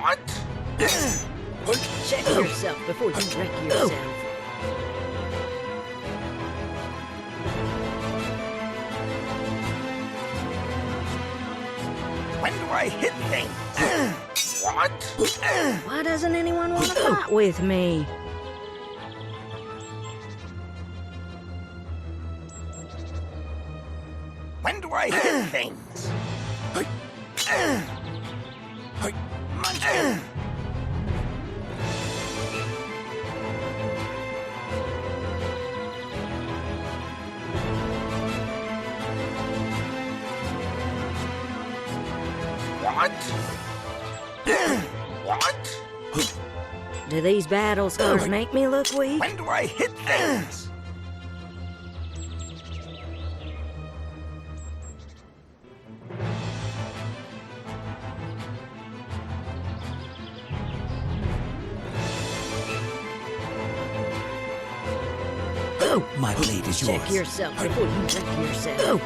What? Check yourself before you wreck yourself. When do I hit things? What? Why doesn't anyone want to fight with me? When do I hit things? Monkey. What? What? Do these battle scars make me look weak? When do I hit things? My blade is yours. Check yourself before you wreck yourself.